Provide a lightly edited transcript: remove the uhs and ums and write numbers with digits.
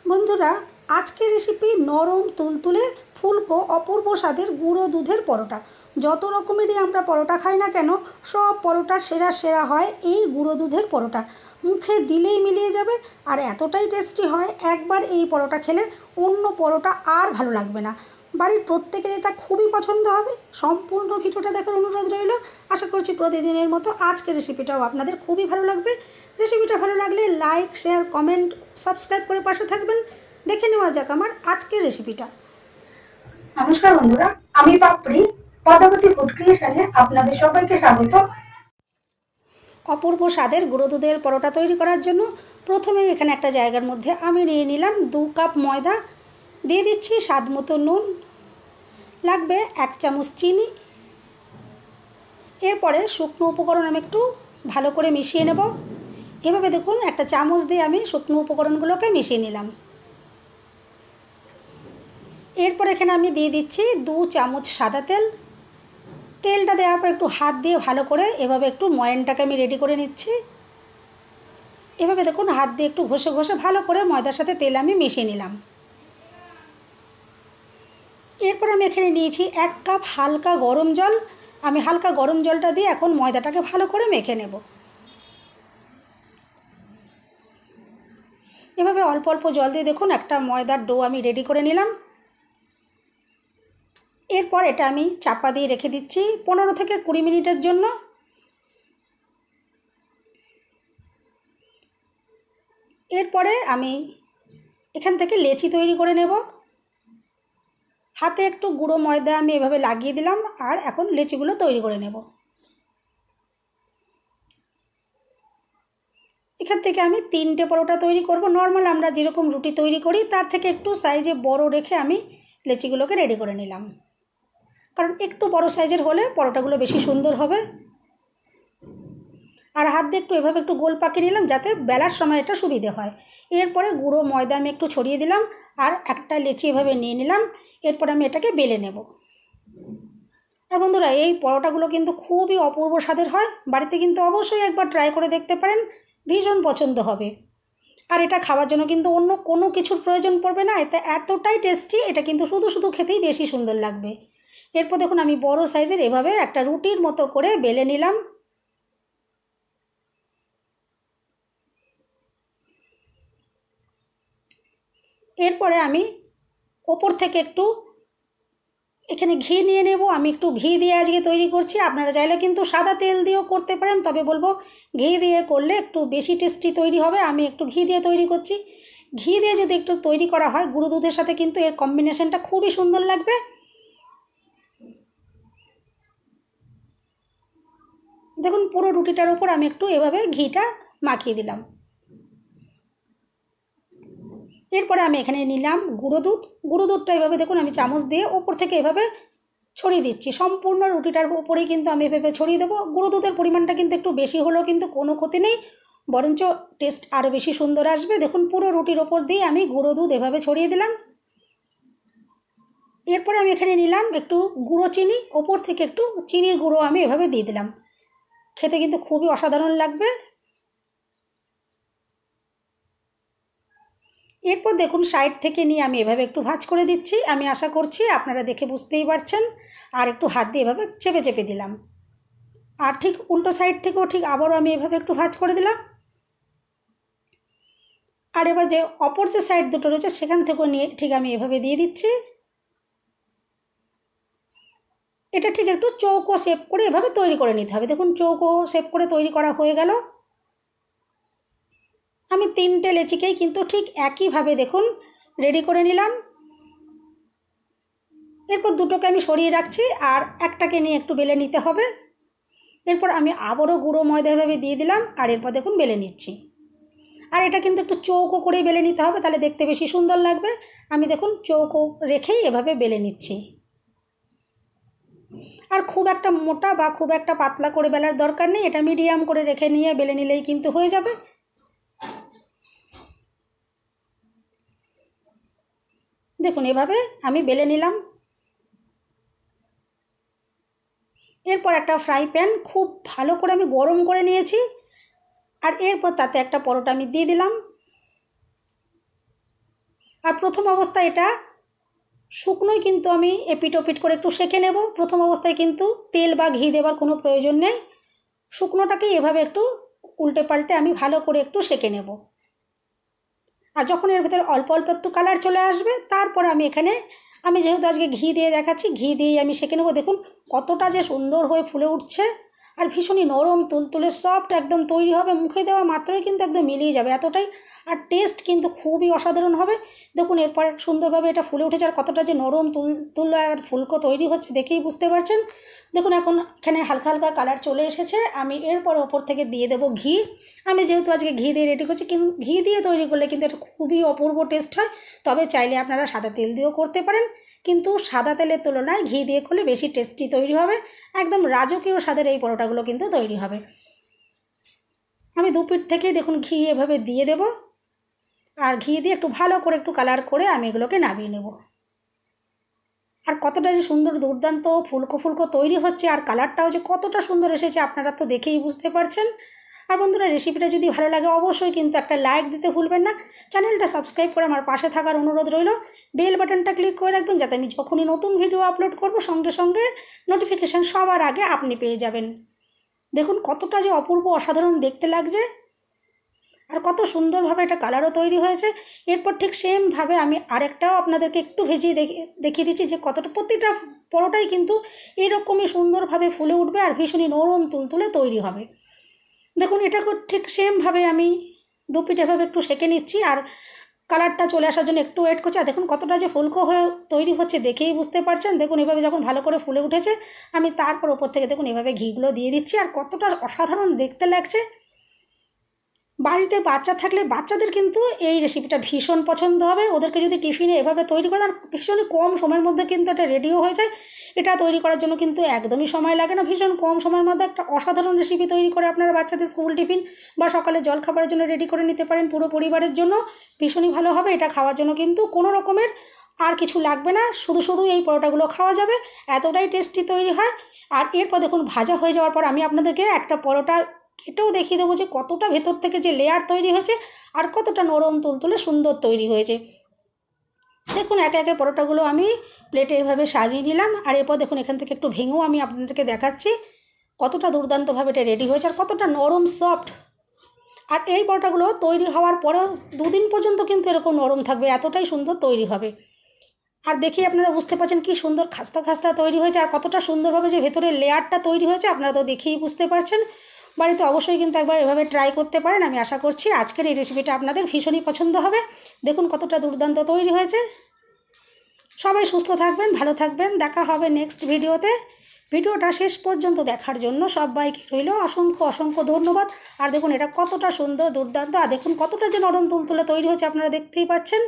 বন্ধুরা, আজকের রেসিপি নরম তুলতুলে ফুলকো অপূর্ব স্বাদের গুঁড়ো দুধের পরোটা। যত রকমেরই আমরা পরোটা খাই না কেন, সব পরোটার সেরা হয় এই গুঁড়ো দুধের পরোটা। মুখে দিলেই মিলিয়ে যাবে আর এতটাই টেস্টি হয়, একবার এই পরোটা খেলে অন্য পরোটা আর ভালো লাগবে না। বাড়ির প্রত্যেকের এটা খুবই পছন্দ হবে। সম্পূর্ণ ভিডিওটা দেখার অনুরোধ রইল। আশা করছি প্রতিদিনের মতো আজকের রেসিপিটাও আপনাদের খুবই ভালো লাগবে। রেসিপিটা ভালো লাগলে লাইক, শেয়ার, কমেন্ট, সাবস্ক্রাইব করে পাশে থাকবেন। দেখে নেওয়া যাক আমার আজকের রেসিপিটা। নমস্কার বন্ধুরা, আমি পাপড়ি পদ্মাবতী ফুড ক্রিয়েশনে আপনাদের সবাইকে স্বাগত। অপূর্ব স্বাদের গুঁড়ো দুধের পরোটা তৈরি করার জন্য প্রথমে এখানে একটা জায়গার মধ্যে আমি নিয়ে নিলাম 2 কাপ ময়দা, দিয়ে দিচ্ছি স্বাদ মতো নুন, লাগবে 1 চামচ চিনি। এরপরে শুকনো উপকরণ আমি একটু ভালো করে মিশিয়ে নেব। এভাবে দেখুন একটা চামচ দিয়ে আমি শুকনো উপকরণগুলোকে মিশিয়ে নিলাম। এরপর এখানে আমি দিয়ে দিচ্ছি 2 চামচ সাদা তেল। তেলটা দেওয়ার পর একটু হাত দিয়ে ভালো করে এভাবে একটু ময়ানটাকে আমি রেডি করে নিচ্ছি। এভাবে দেখুন হাত দিয়ে একটু ঘষে ঘষে ভালো করে ময়দার সাথে তেল আমি মিশিয়ে নিলাম। এরপর আমি এখানে নিয়েছি 1 কাপ হালকা গরম জল। আমি হালকা গরম জলটা দিয়ে এখন ময়দাটাকে ভালো করে মেখে নেব। এভাবে অল্প অল্প জল দিয়ে দেখুন একটা ময়দার ডো আমি রেডি করে নিলাম। এরপর এটা আমি চাপা দিয়ে রেখে দিচ্ছি 15 থেকে 20 মিনিটের জন্য। এরপরে আমি এখান থেকে লেচি তৈরি করে নেব। হাতে একটু গুঁড়ো ময়দা আমি এভাবে লাগিয়ে দিলাম আর এখন লেচিগুলো তৈরি করে নেব। এখান থেকে আমি 3টে পরোটা তৈরি করব। নর্মাল আমরা যেরকম রুটি তৈরি করি তার থেকে একটু সাইজে বড় রেখে আমি লেচিগুলোকে রেডি করে নিলাম, কারণ একটু বড় সাইজের হলে পরোটাগুলো বেশি সুন্দর হবে। আর হাত দিয়ে একটু এভাবে একটু গোল পাকিয়ে নিলাম যাতে বেলার সময় এটা সুবিধে হয়। এরপরে গুঁড়ো ময়দা আমি একটু ছড়িয়ে দিলাম আর একটা লেচি এভাবে নিয়ে নিলাম। এরপর আমি এটাকে বেলে নেব। আর বন্ধুরা, এই পরোটাগুলো কিন্তু খুবই অপূর্ব স্বাদের হয়। বাড়িতে কিন্তু অবশ্যই একবার ট্রাই করে দেখতে পারেন, ভীষণ পছন্দ হবে। আর এটা খাওয়ার জন্য কিন্তু অন্য কোনো কিছুর প্রয়োজন পড়বে না, এতে এতটাই টেস্টি, এটা কিন্তু শুধু শুধু খেতেই বেশি সুন্দর লাগবে। এরপর দেখুন আমি বড় সাইজের এভাবে একটা রুটির মতো করে বেলে নিলাম। এরপরে আমি ওপর থেকে একটু এখানে ঘি নিয়ে নেব। আমি একটু ঘি দিয়ে আজকে তৈরি করছি, আপনারা চাইলে কিন্তু সাদা তেল দিয়েও করতে পারেন, তবে বলবো ঘি দিয়ে করলে একটু বেশি টেস্টি তৈরি হবে। আমি একটু ঘি দিয়ে তৈরি করছি। ঘি দিয়ে যদি একটু তৈরি করা হয় গুঁড়ো দুধের সাথে কিন্তু এর কম্বিনেশনটা খুবই সুন্দর লাগবে। দেখুন পুরো রুটিটার উপর আমি একটু এভাবে ঘিটা মাখিয়ে দিলাম। এরপরে আমি এখানে নিলাম গুঁড়ো দুধ। গুঁড়ো দুধটা এভাবে দেখুন আমি চামচ দিয়ে ওপর থেকে এভাবে ছড়িয়ে দিচ্ছি। সম্পূর্ণ রুটিটার উপরেই কিন্তু আমি এভাবে ছড়িয়ে দেবো। গুঁড়ো দুধের পরিমাণটা কিন্তু একটু বেশি হলেও কিন্তু কোনো ক্ষতি নেই, বরঞ্চ টেস্ট আরও বেশি সুন্দর আসবে। দেখুন পুরো রুটির ওপর দিয়ে আমি গুঁড়ো দুধ এভাবে ছড়িয়ে দিলাম। এরপরে আমি এখানে নিলাম একটু গুঁড়ো চিনি, ওপর থেকে একটু চিনির গুঁড়ো আমি এভাবে দিয়ে দিলাম। খেতে কিন্তু খুবই অসাধারণ লাগবে। এরপর দেখুন সাইড থেকে নিয়ে আমি এভাবে একটু ভাঁজ করে দিচ্ছি। আমি আশা করছি আপনারা দেখে বুঝতেই পারছেন। আর একটু হাত দিয়ে এভাবে চেপে চেপে দিলাম। আর ঠিক উল্টো সাইড থেকেও ঠিক আবারও আমি এভাবে একটু ভাঁজ করে দিলাম। আর এবার যে অপর যে সাইড দুটো রয়েছে সেখান থেকেও নিয়ে ঠিক আমি এভাবে দিয়ে দিচ্ছি। এটা ঠিক একটু চৌকো শেপ করে এভাবে তৈরি করে নিতে হবে। দেখুন চৌকো শেপ করে তৈরি করা হয়ে গেল। আমি 3টে লেচিকেই কিন্তু ঠিক একইভাবে দেখুন রেডি করে নিলাম। এরপর দুটোকে আমি সরিয়ে রাখছি আর একটাকে নিয়ে একটু বেলে নিতে হবে। এরপর আমি আবারও গুঁড়ো ময়দা এভাবে দিয়ে দিলাম আর এরপর দেখুন বেলে নিচ্ছি। আর এটা কিন্তু একটু চৌকো করেই বেলে নিতে হবে, তাহলে দেখতে বেশি সুন্দর লাগবে। আমি দেখুন চৌকো রেখেই এভাবে বেলে নিচ্ছি। আর খুব একটা মোটা বা খুব একটা পাতলা করে বেলার দরকার নেই, এটা মিডিয়াম করে রেখে নিয়ে বেলে নিলেই কিন্তু হয়ে যাবে। দেখুন এভাবে আমি বেলে নিলাম। এরপর একটা ফ্রাই প্যান খুব ভালো করে আমি গরম করে নিয়েছি আর এরপর তাতে একটা পরোটা আমি দিয়ে দিলাম। আর প্রথম অবস্থায় এটা শুকনোই কিন্তু আমি এপিট ওপিট করে একটু সেঁকে নেব। প্রথম অবস্থায় কিন্তু তেল বা ঘি দেওয়ার কোনো প্রয়োজন নেই, শুকনোটাকেই এভাবে একটু উল্টে পাল্টে আমি ভালো করে একটু সেঁকে নেব। আর যখন এর ভিতরে অল্প অল্প একটু কালার চলে আসবে, তারপর আমি যেহেতু আজকে ঘি দিয়ে দেখাচ্ছি, ঘি দিয়েই আমি সেঁকে নেব। দেখুন কতটা যে সুন্দর হয়ে ফুলে উঠছে, আর ভীষণই নরম তুলতুলে সফট একদম তৈরি হবে, মুখে দেওয়া মাত্রই কিন্তু একদম মিলিয়ে যাবে এতটাই। আর টেস্ট কিন্তু খুবই অসাধারণ হবে। দেখুন এরপর সুন্দরভাবে এটা ফুলে উঠেছে, আর কতটা যে নরম তুলতুলে আর ফুলকো তৈরি হচ্ছে দেখেই বুঝতে পারছেন। দেখুন এখন এখানে হালকা হালকা কালার চলে এসেছে। আমি এরপর ওপর থেকে দিয়ে দেবো ঘি। আমি যেহেতু আজকে ঘি দিয়ে রেডি করছি, কিন্তু ঘি দিয়ে তৈরি করলে কিন্তু এটা খুবই অপূর্ব টেস্ট হয়। তবে চাইলে আপনারা সাদা তেল দিয়েও করতে পারেন, কিন্তু সাদা তেলের তুলনায় ঘি দিয়ে করলে বেশি টেস্টি তৈরি হবে। একদম রাজকীয় স্বাদের এই পরোটাগুলো কিন্তু তৈরি হবে। আমি দুপিঠ থেকেই দেখুন ঘি এভাবে দিয়ে দেব, আর ঘি দিয়ে একটু ভালো করে একটু কালার করে আমি এগুলোকে নামিয়ে নেব। আর কতটা যে সুন্দর দুর্দান্ত ফুলকো ফুলকো তৈরি হচ্ছে, আর কালারটাও যে কতটা সুন্দর এসেছে আপনারা তো দেখেই বুঝতে পারছেন। আর বন্ধুরা, রেসিপিটা যদি ভালো লাগে অবশ্যই কিন্তু একটা লাইক দিতে ভুলবেন না। চ্যানেলটা সাবস্ক্রাইব করে আমার পাশে থাকার অনুরোধ রইল। বেল বাটনটা ক্লিক করে রাখবেন, যাতে আমি যখনই নতুন ভিডিও আপলোড করব সঙ্গে সঙ্গে নোটিফিকেশান সবার আগে আপনি পেয়ে যাবেন। দেখুন কতটা যে অপূর্ব অসাধারণ দেখতে লাগছে, আর কত সুন্দরভাবে এটা কালারও তৈরি হয়েছে। এরপর ঠিক সেমভাবে আমি আরেকটাও আপনাদেরকে একটু ভেজিয়ে দেখিয়ে দিচ্ছি যে কতটা প্রতিটা পরোটাই কিন্তু এরকমই সুন্দরভাবে ফুলে উঠবে আর ভীষণই নরম তুলতুলে তৈরি হবে। দেখুন এটাকে ঠিক সেমভাবে আমি দুপিঠ এভাবে একটু সেঁকে নিচ্ছি, আর কালারটা চলে আসার জন্য একটু ওয়েট করছি। আর দেখুন কতটা যে ফুলকো হয়ে তৈরি হচ্ছে দেখেই বুঝতে পারছেন। দেখুন এভাবে যখন ভালো করে ফুলে উঠেছে, আমি তারপর ওপর থেকে দেখুন এভাবে ঘিগুলো দিয়ে দিচ্ছি, আর কতটা অসাধারণ দেখতে লাগছে। বাড়িতে বাচ্চা থাকলে বাচ্চাদের কিন্তু এই রেসিপিটা ভীষণ পছন্দ হবে। ওদেরকে যদি টিফিনে এভাবে তৈরি করে, আর ভীষণই কম সময়ের মধ্যে কিন্তু এটা রেডিও হয়ে যায়। এটা তৈরি করার জন্য কিন্তু একদমই সময় লাগে না, ভীষণ কম সময়ের মধ্যে একটা অসাধারণ রেসিপি তৈরি করে আপনারা বাচ্চাদের স্কুল টিফিন বা সকালে জলখাবারের জন্য রেডি করে নিতে পারেন। পুরো পরিবারের জন্য ভীষণই ভালো হবে। এটা খাওয়ার জন্য কিন্তু কোনো রকমের আর কিছু লাগবে না, শুধু শুধু এই পরোটাগুলো খাওয়া যাবে, এতটাই টেস্টি তৈরি হয়। আর এরপর দেখুন ভাজা হয়ে যাওয়ার পর আমি আপনাদেরকে একটা পরোটা কেটেও দেখিয়ে দেবো যে কতটা ভেতর থেকে যে লেয়ার তৈরি হয়েছে আর কতটা নরম তুলতুলে সুন্দর তৈরি হয়েছে। দেখুন একে একে পরোটাগুলো আমি প্লেটে এভাবে সাজিয়ে নিলাম, আর এরপর দেখুন এখান থেকে একটু ভেঙেও আমি আপনাদেরকে দেখাচ্ছি কতটা দুর্দান্তভাবে এটা রেডি হয়েছে আর কতটা নরম সফট। আর এই পরোটাগুলো তৈরি হওয়ার পরেও 2 দিন পর্যন্ত কিন্তু এরকম নরম থাকবে, এতটাই সুন্দর তৈরি হবে। আর দেখি আপনারা বুঝতে পারছেন কি সুন্দর খাস্তা খাস্তা তৈরি হয়েছে, আর কতটা সুন্দরভাবে যে ভেতরের লেয়ারটা তৈরি হয়েছে আপনারা তো দেখেই বুঝতে পারছেন। বাড়িতে অবশ্যই কিন্তু একবার এভাবে ট্রাই করতে পারেন। আমি আশা করছি আজকের এই রেসিপিটা আপনাদের ভীষণই পছন্দ হবে। দেখুন কতটা দুর্দান্ত তৈরি হয়েছে। সবাই সুস্থ থাকবেন, ভালো থাকবেন, দেখা হবে নেক্সট ভিডিওতে। ভিডিওটা শেষ পর্যন্ত দেখার জন্য সবাইকে রইল অসংখ্য অসংখ্য ধন্যবাদ। আর দেখুন এটা কতটা সুন্দর দুর্দান্ত, আর দেখুন কতটা যে নরম তুলতুলে তৈরি হয়েছে আপনারা দেখতেই পাচ্ছেন।